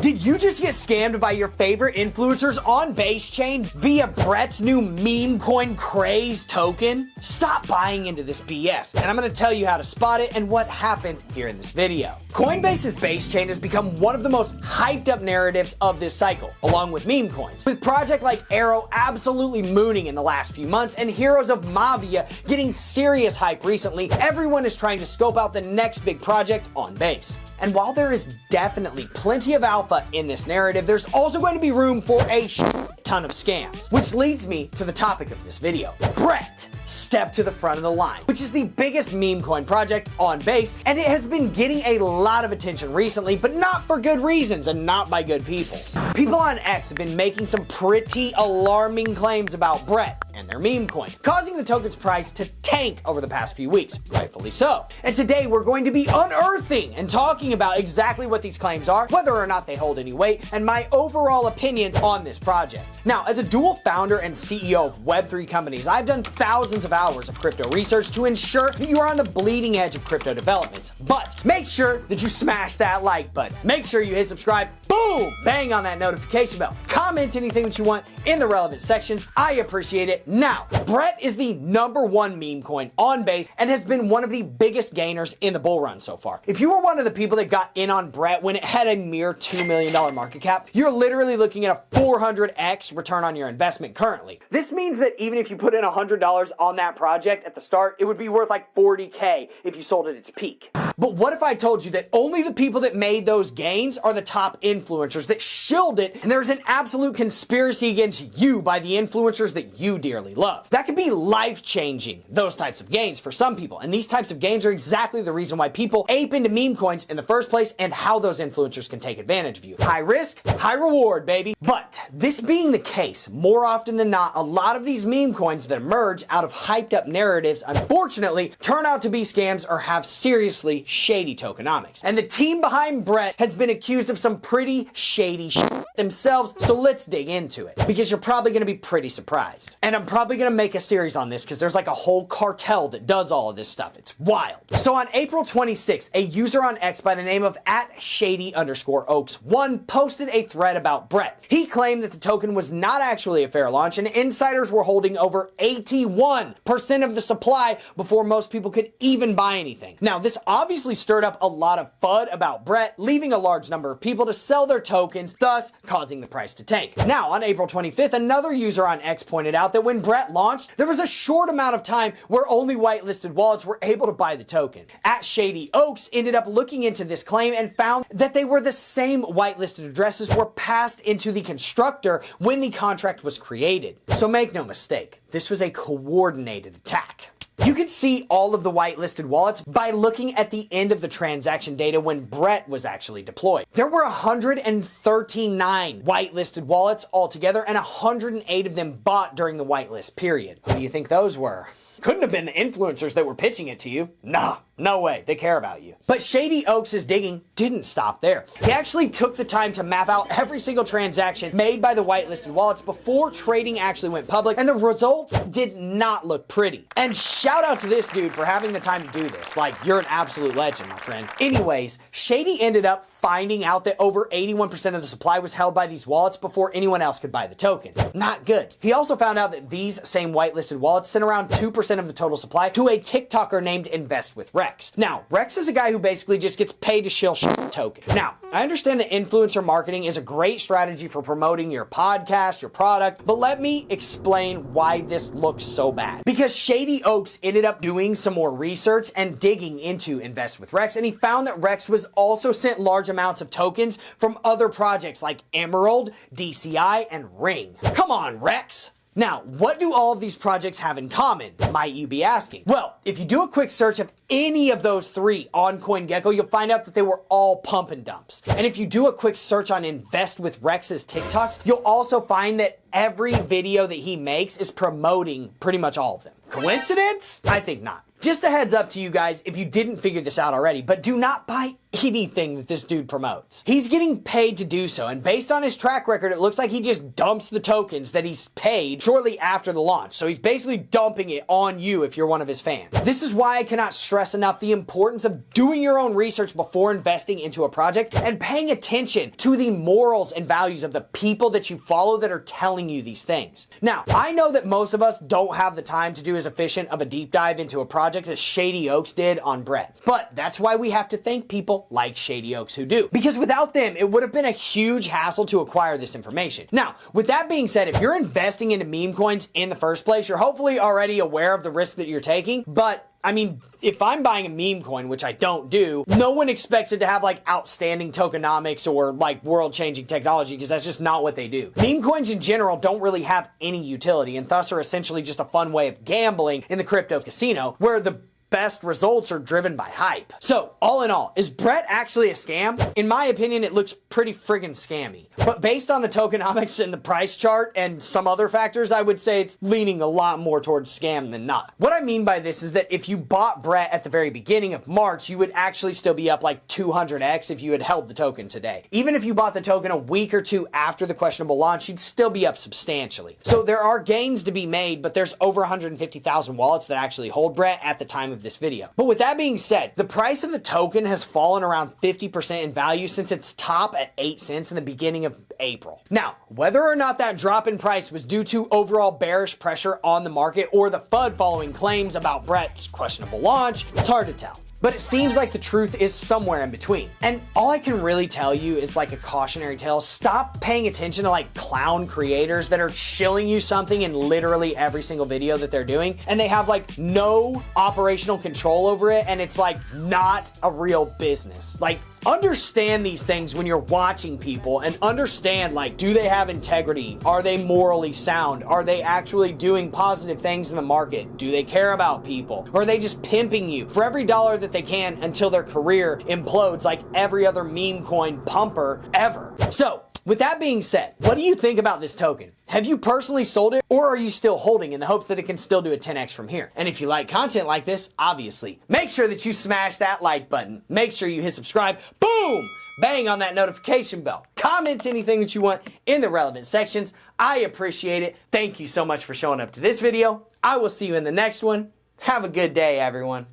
Did you just get scammed by your favorite influencers on Base Chain via Brett's new meme coin craze token? Stop buying into this BS, and I'm gonna tell you how to spot it and what happened here in this video. Coinbase's Base Chain has become one of the most hyped up narratives of this cycle, along with meme coins, with projects like Arrow absolutely mooning in the last few months and Heroes of Mavia getting serious hype recently. Everyone is trying to scope out the next big project on Base. And while there is definitely plenty of alpha in this narrative, there's also going to be room for a ton of scams. Which leads me to the topic of this video. Brett stepped to the front of the line, which is the biggest meme coin project on Base, and it has been getting a lot of attention recently, but not for good reasons and not by good people. People on X have been making some pretty alarming claims about Brett and their meme coin, causing the token's price to tank over the past few weeks, rightfully so. And today we're going to be unearthing and talking about exactly what these claims are, whether or not they hold any weight, and my overall opinion on this project. Now, as a dual founder and CEO of Web3 companies, I've done thousands of hours of crypto research to ensure that you are on the bleeding edge of crypto developments. But make sure that you smash that like button. Make sure you hit subscribe. Boom! Bang on that notification bell. Comment anything that you want in the relevant sections. I appreciate it. Now, Brett is the #1 meme coin on Base and has been one of the biggest gainers in the bull run so far. If you were one of the people that got in on Brett when it had a mere $2 million market cap, you're literally looking at a 400x return on your investment currently. This means that even if you put in $100 on that project at the start, it would be worth like 40K if you sold at its peak. But what if I told you that only the people that made those gains are the top influencers that shilled it, and there's an absolute conspiracy against you by the influencers that you dearly love? That could be life-changing, those types of gains for some people, and these types of gains are exactly the reason why people ape into meme coins in the first place and how those influencers can take advantage of you. High risk, high reward, baby. But this being the case, more often than not, a lot of these meme coins that emerge out of hyped up narratives, unfortunately, turn out to be scams or have seriously shady tokenomics. And the team behind Brett has been accused of some pretty shady shit themselves, so let's dig into it, because you're probably going to be pretty surprised. And I'm probably going to make a series on this because there's like a whole cartel that does all of this stuff. It's wild. So on April 26th, a user on X by the name of @shady_oaks1 posted a thread about Brett. He claimed that the token was not actually a fair launch and insiders were holding over 81% of the supply before most people could even buy anything. Now, this obviously stirred up a lot of FUD about Brett, leaving a large number of people to sell their tokens, thus causing the price to tank. Now, on April 25th, another user on X pointed out that when Brett launched, there was a short amount of time where only whitelisted wallets were able to buy the token. @ShadyOaks ended up looking into this claim and found that they were the same whitelisted addresses were passed into the constructor when the contract was created. So make no mistake, this was a coordinated attack. You can see all of the whitelisted wallets by looking at the end of the transaction data when Brett was actually deployed. There were 139 whitelisted wallets altogether, and 108 of them bought during the whitelist period. Who do you think those were? Couldn't have been the influencers that were pitching it to you. Nah, no way, they care about you. But Shady Oaks' digging didn't stop there. He actually took the time to map out every single transaction made by the whitelisted wallets before trading actually went public, and the results did not look pretty. And shout out to this dude for having the time to do this. Like, you're an absolute legend, my friend. Anyways, Shady ended up finding out that over 81% of the supply was held by these wallets before anyone else could buy the token. Not good. He also found out that these same whitelisted wallets sent around 2% of the total supply to a TikToker named Invest with Rex. Now, Rex is a guy who basically just gets paid to shill token. Now, I understand that influencer marketing is a great strategy for promoting your podcast, your product, but let me explain why this looks so bad. Because Shady Oaks ended up doing some more research and digging into Invest with Rex, and he found that Rex was also sent large amounts of tokens from other projects like Emerald, DCI, and Ring. Come on, Rex! Now, what do all of these projects have in common, might you be asking? Well, if you do a quick search of any of those three on CoinGecko, you'll find out that they were all pump and dumps. And if you do a quick search on Invest with Rex's TikToks, you'll also find that every video that he makes is promoting pretty much all of them. Coincidence? I think not. Just a heads up to you guys if you didn't figure this out already, but do not buy anything that this dude promotes. He's getting paid to do so, and based on his track record, it looks like he just dumps the tokens that he's paid shortly after the launch. So he's basically dumping it on you if you're one of his fans. This is why I cannot stress enough the importance of doing your own research before investing into a project and paying attention to the morals and values of the people that you follow that are telling you these things. Now, I know that most of us don't have the time to do as efficient of a deep dive into a project as Shady Oaks did on Brett, but that's why we have to thank people like Shady Oaks who do, because without them, it would have been a huge hassle to acquire this information. Now, with that being said, if you're investing into meme coins in the first place, you're hopefully already aware of the risk that you're taking, but I mean, if I'm buying a meme coin, which I don't do, no one expects it to have like outstanding tokenomics or like world-changing technology, because that's just not what they do. Meme coins in general don't really have any utility and thus are essentially just a fun way of gambling in the crypto casino, where the best results are driven by hype. So, all in all, is Brett actually a scam? In my opinion, it looks pretty friggin' scammy. But based on the tokenomics and the price chart and some other factors, I would say it's leaning a lot more towards scam than not. What I mean by this is that if you bought Brett at the very beginning of March, you would actually still be up like 200x if you had held the token today. Even if you bought the token a week or two after the questionable launch, you'd still be up substantially. So there are gains to be made, but there's over 150,000 wallets that actually hold Brett at the time of this video. But with that being said, the price of the token has fallen around 50% in value since its top at 8 cents in the beginning of April. Now, whether or not that drop in price was due to overall bearish pressure on the market or the FUD following claims about Brett's questionable launch, it's hard to tell. But it seems like the truth is somewhere in between. And all I can really tell you is like a cautionary tale. Stop paying attention to like clown creators that are shilling you something in literally every single video that they're doing. And they have like no operational control over it. And it's like not a real business. Like, understand these things when you're watching people and understand, like, do they have integrity? Are they morally sound? Are they actually doing positive things in the market? Do they care about people? Or are they just pimping you for every dollar that they can until their career implodes like every other meme coin pumper ever? So, with that being said, what do you think about this token? Have you personally sold it, or are you still holding in the hopes that it can still do a 10x from here? And if you like content like this, obviously, make sure that you smash that like button. Make sure you hit subscribe. Boom! Bang on that notification bell. Comment anything that you want in the relevant sections. I appreciate it. Thank you so much for showing up to this video. I will see you in the next one. Have a good day, everyone.